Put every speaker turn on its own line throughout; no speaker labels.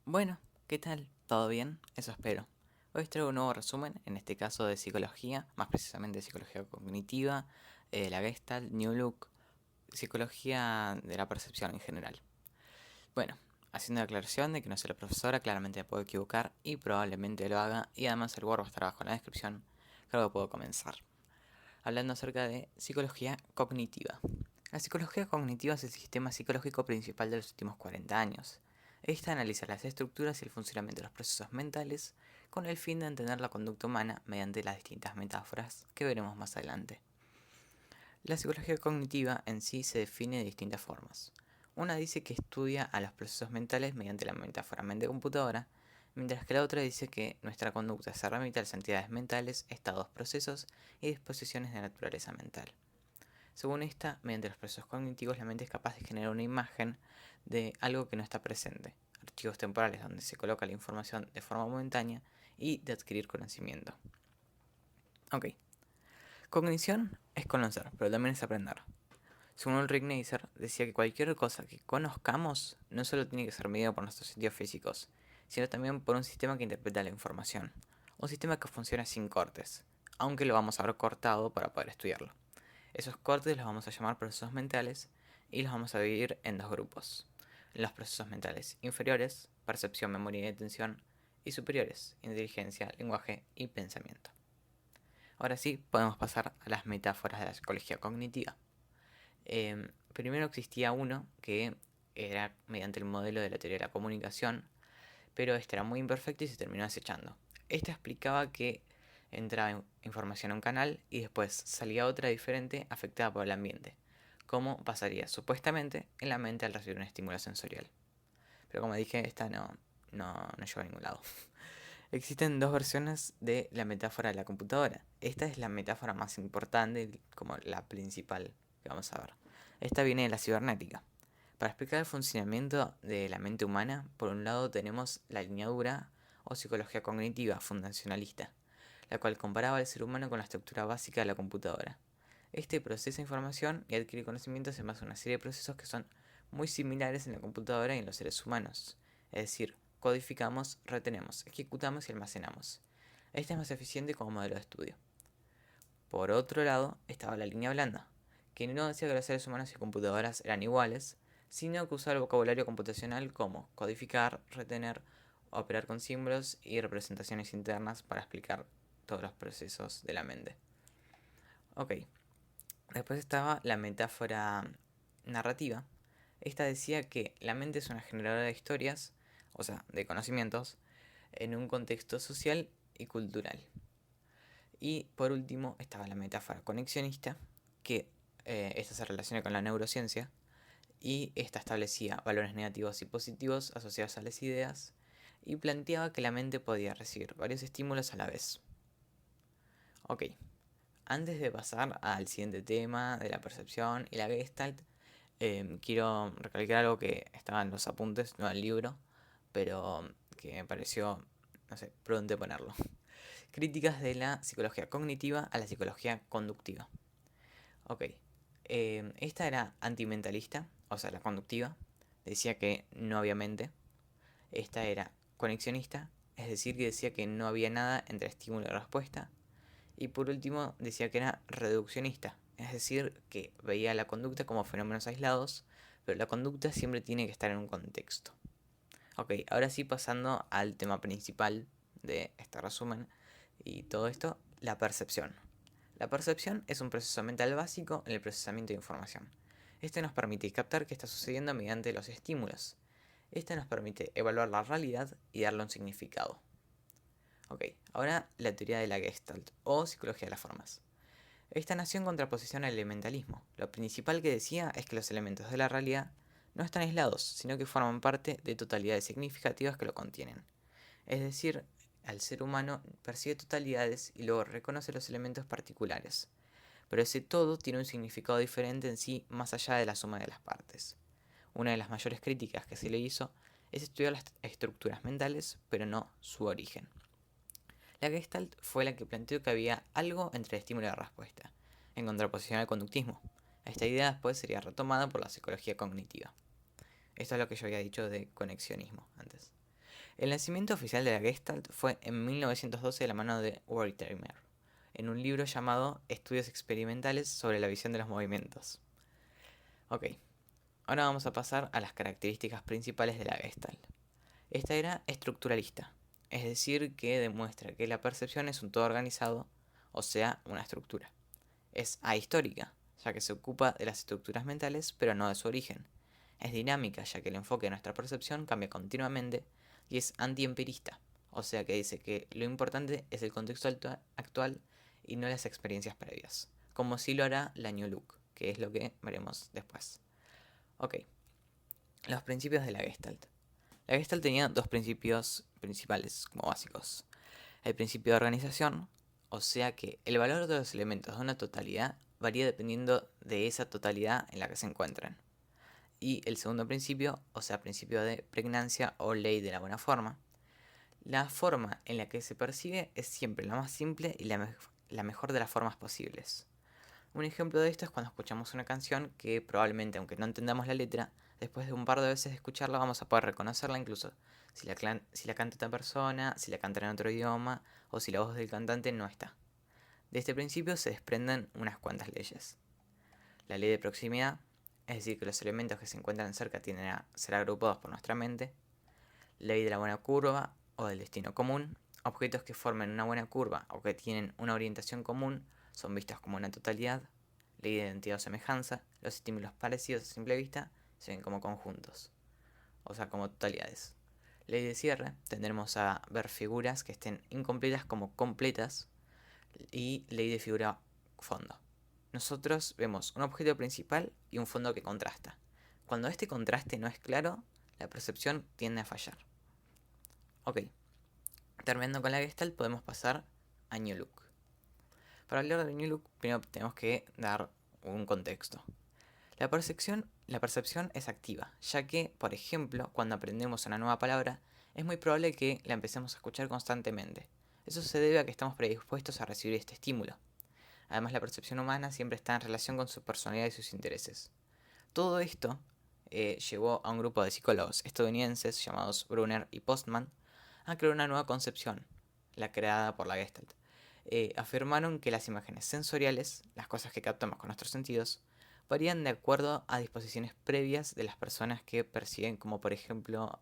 Bueno, ¿qué tal? ¿Todo bien? Eso espero. Hoy os traigo un nuevo resumen, en este caso de psicología, más precisamente de psicología cognitiva, la Gestalt, New Look, psicología de la percepción en general. Bueno, haciendo la aclaración de que no soy la profesora, claramente me puedo equivocar y probablemente lo haga, y además el Word va a estar abajo en la descripción, creo que puedo comenzar. Hablando acerca de psicología cognitiva. La psicología cognitiva es el sistema psicológico principal de los últimos 40 años. Esta analiza las estructuras y el funcionamiento de los procesos mentales con el fin de entender la conducta humana mediante las distintas metáforas que veremos más adelante. La psicología cognitiva en sí se define de distintas formas. Una dice que estudia a los procesos mentales mediante la metáfora mente-computadora, mientras que la otra dice que nuestra conducta se remite a las entidades mentales, estados, procesos y disposiciones de naturaleza mental. Según esta, mediante los procesos cognitivos la mente es capaz de generar una imagen de algo que no está presente, archivos temporales donde se coloca la información de forma momentánea y de adquirir conocimiento. Ok, cognición es conocer, pero también es aprender. Según Ulrich Neisser, decía que cualquier cosa que conozcamos no solo tiene que ser medida por nuestros sentidos físicos, sino también por un sistema que interpreta la información. Un sistema que funciona sin cortes, aunque lo vamos a ver cortado para poder estudiarlo. Esos cortes los vamos a llamar procesos mentales y los vamos a dividir en dos grupos. Los procesos mentales inferiores, percepción, memoria y atención, y superiores, inteligencia, lenguaje y pensamiento. Ahora sí, podemos pasar a las metáforas de la psicología cognitiva. Primero existía uno que era mediante el modelo de la teoría de la comunicación, pero este era muy imperfecto y se terminó desechando. Este explicaba que entraba información a un canal y después salía otra diferente afectada por el ambiente, como pasaría supuestamente en la mente al recibir un estímulo sensorial. Pero como dije, esta no lleva a ningún lado. Existen dos versiones de la metáfora de la computadora. Esta es la metáfora más importante, como la principal que vamos a ver. Esta viene de la cibernética. Para explicar el funcionamiento de la mente humana, por un lado tenemos la lineadura o psicología cognitiva fundacionalista, la cual comparaba al ser humano con la estructura básica de la computadora. Este procesa información y adquiere conocimientos en base a una serie de procesos que son muy similares en la computadora y en los seres humanos. Es decir, codificamos, retenemos, ejecutamos y almacenamos. Este es más eficiente como modelo de estudio. Por otro lado, estaba la línea blanda, que no decía que los seres humanos y computadoras eran iguales, sino que usaba el vocabulario computacional como codificar, retener, operar con símbolos y representaciones internas para explicar todos los procesos de la mente. Ok, después estaba la metáfora narrativa. Esta decía que la mente es una generadora de historias, o sea, de conocimientos, en un contexto social y cultural. Y por último estaba la metáfora conexionista, que esta se relaciona con la neurociencia, y esta establecía valores negativos y positivos asociados a las ideas, y planteaba que la mente podía recibir varios estímulos a la vez. Ok, antes de pasar al siguiente tema de la percepción y la Gestalt, quiero recalcar algo que estaba en los apuntes, no en el libro, pero que me pareció, no sé, prudente ponerlo. Críticas de la psicología cognitiva a la psicología conductiva. Ok, esta era antimentalista, o sea, la conductiva, decía que no había mente. Esta era conexionista, es decir, que decía que no había nada entre estímulo y respuesta. Y por último, decía que era reduccionista, es decir, que veía la conducta como fenómenos aislados, pero la conducta siempre tiene que estar en un contexto. Ok, ahora sí pasando al tema principal de este resumen y todo esto, la percepción. La percepción es un proceso mental básico en el procesamiento de información. Este nos permite captar qué está sucediendo mediante los estímulos. Este nos permite evaluar la realidad y darle un significado. Ok, ahora la teoría de la Gestalt o psicología de las formas. Esta nació en contraposición al elementalismo. Lo principal que decía es que los elementos de la realidad no están aislados, sino que forman parte de totalidades significativas que lo contienen. Es decir, el ser humano percibe totalidades y luego reconoce los elementos particulares. Pero ese todo tiene un significado diferente en sí más allá de la suma de las partes. Una de las mayores críticas que se le hizo es estudiar las estructuras mentales, pero no su origen. La Gestalt fue la que planteó que había algo entre el estímulo y la respuesta, en contraposición al conductismo. Esta idea después sería retomada por la psicología cognitiva. Esto es lo que yo había dicho de conexionismo antes. El nacimiento oficial de la Gestalt fue en 1912 de la mano de Wertheimer, en un libro llamado Estudios experimentales sobre la visión de los movimientos. Ok, ahora vamos a pasar a las características principales de la Gestalt. Esta era estructuralista, es decir, que demuestra que la percepción es un todo organizado, o sea, una estructura. Es ahistórica, ya que se ocupa de las estructuras mentales, pero no de su origen. Es dinámica, ya que el enfoque de nuestra percepción cambia continuamente, y es antiempirista, o sea que dice que lo importante es el contexto actual y no las experiencias previas, como si lo hará la New Look, que es lo que veremos después. Ok, los principios de la Gestalt. La Gestalt tenía dos principios principales como básicos. El principio de organización, o sea que el valor de los elementos de una totalidad varía dependiendo de esa totalidad en la que se encuentran. Y el segundo principio, o sea, principio de pregnancia o ley de la buena forma. La forma en la que se percibe es siempre la más simple y la mejor de las formas posibles. Un ejemplo de esto es cuando escuchamos una canción que probablemente, aunque no entendamos la letra, después de un par de veces de escucharla vamos a poder reconocerla incluso si la canta otra persona, si la canta en otro idioma o si la voz del cantante no está. De este principio se desprenden unas cuantas leyes. La ley de proximidad, es decir, que los elementos que se encuentran cerca tienden a ser agrupados por nuestra mente. Ley de la buena curva o del destino común. Objetos que formen una buena curva o que tienen una orientación común son vistos como una totalidad. Ley de identidad o semejanza. Los estímulos parecidos a simple vista se ven como conjuntos, o sea, como totalidades. Ley de cierre, tendremos a ver figuras que estén incompletas como completas. Y ley de figura fondo. Nosotros vemos un objeto principal y un fondo que contrasta. Cuando este contraste no es claro, la percepción tiende a fallar. Ok, terminando con la Gestalt podemos pasar a New Look. Para hablar de New Look primero tenemos que dar un contexto. La percepción es activa, ya que, por ejemplo, cuando aprendemos una nueva palabra, es muy probable que la empecemos a escuchar constantemente. Eso se debe a que estamos predispuestos a recibir este estímulo. Además, la percepción humana siempre está en relación con su personalidad y sus intereses. Todo esto llevó a un grupo de psicólogos estadounidenses llamados Brunner y Postman a crear una nueva concepción, la creada por la Gestalt. Afirmaron que las imágenes sensoriales, las cosas que captamos con nuestros sentidos, varían de acuerdo a disposiciones previas de las personas que perciben, como por ejemplo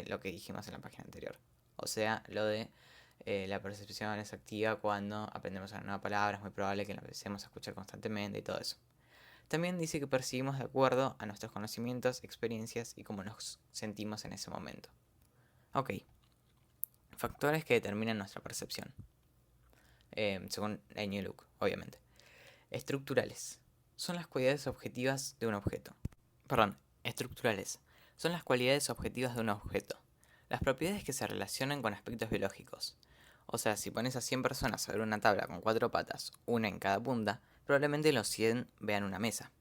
lo que dijimos en la página anterior. O sea, lo de la percepción es activa cuando aprendemos una nueva palabra, es muy probable que la empecemos a escuchar constantemente y todo eso. También dice que percibimos de acuerdo a nuestros conocimientos, experiencias y cómo nos sentimos en ese momento. Ok, factores que determinan nuestra percepción. Según el New Look, obviamente. Estructurales. Son las cualidades objetivas de un objeto. Perdón, estructurales. Son las cualidades objetivas de un objeto. Las propiedades que se relacionan con aspectos biológicos. O sea, si pones a 100 personas sobre una tabla con 4 patas, una en cada punta, probablemente los 100 vean una mesa.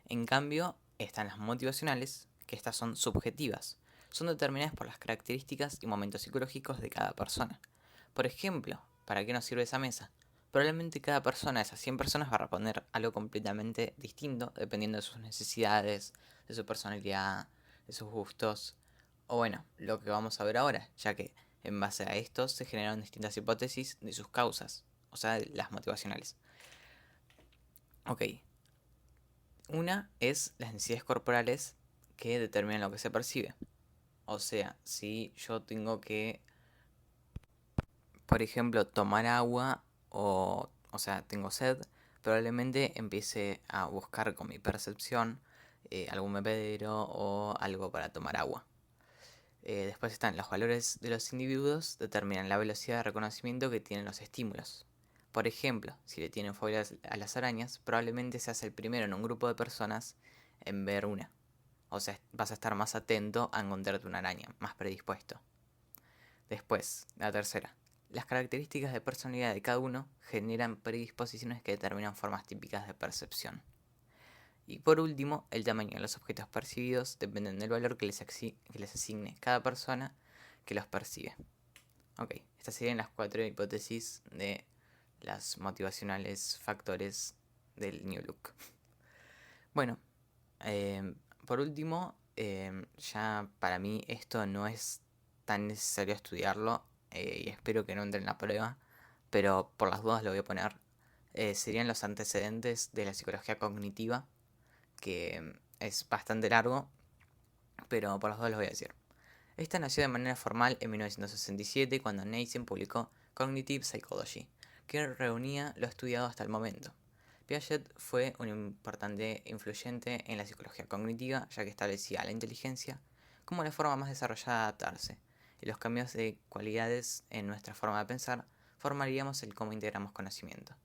En cambio, están las motivacionales, que estas son subjetivas. Son determinadas por las características y momentos psicológicos de cada persona. Por ejemplo, ¿para qué nos sirve esa mesa? Probablemente cada persona de esas 100 personas va a responder algo completamente distinto dependiendo de sus necesidades, de su personalidad, de sus gustos, o bueno, lo que vamos a ver ahora, ya que en base a esto se generaron distintas hipótesis de sus causas, o sea, las motivacionales. Ok, una es las necesidades corporales que determinan lo que se percibe. O sea, si yo tengo que, por ejemplo, tomar agua o sea, tengo sed, probablemente empiece a buscar con mi percepción algún bebedero o algo para tomar agua. Después están los valores de los individuos, determinan la velocidad de reconocimiento que tienen los estímulos. Por ejemplo, si le tienen fobia a las arañas, probablemente seas el primero en un grupo de personas en ver una. O sea, vas a estar más atento a encontrarte una araña, más predispuesto. Después, la tercera. Las características de personalidad de cada uno generan predisposiciones que determinan formas típicas de percepción. Y por último, el tamaño de los objetos percibidos dependen del valor que les asigne cada persona que los percibe. Ok, estas serían las 4 hipótesis de las motivacionales factores del New Look. Bueno, por último, ya para mí esto no es tan necesario estudiarlo y espero que no entre en la prueba, pero por las dudas lo voy a poner. Serían los antecedentes de la psicología cognitiva, que es bastante largo, pero por las dudas lo voy a decir. Esta nació de manera formal en 1967 cuando Naisen publicó Cognitive Psychology, que reunía lo estudiado hasta el momento. Piaget fue un importante influyente en la psicología cognitiva, ya que establecía la inteligencia como la forma más desarrollada de adaptarse, y los cambios de cualidades en nuestra forma de pensar formaríamos el cómo integramos conocimiento.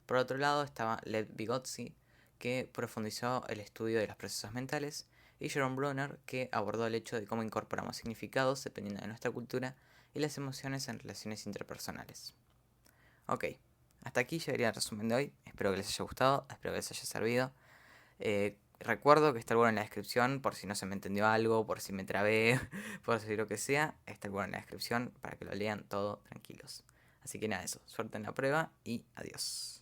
Por otro lado estaba Lev Vygotsky, que profundizó el estudio de los procesos mentales, y Jerome Bruner, que abordó el hecho de cómo incorporamos significados dependiendo de nuestra cultura y las emociones en relaciones interpersonales. Ok, hasta aquí llegaría el resumen de hoy. Espero que les haya gustado, espero que les haya servido. Recuerdo que está el bueno en la descripción por si no se me entendió algo, por si me trabé, por si lo que sea. Está el bueno en la descripción para que lo lean todo tranquilos. Así que nada, eso. Suerte en la prueba y adiós.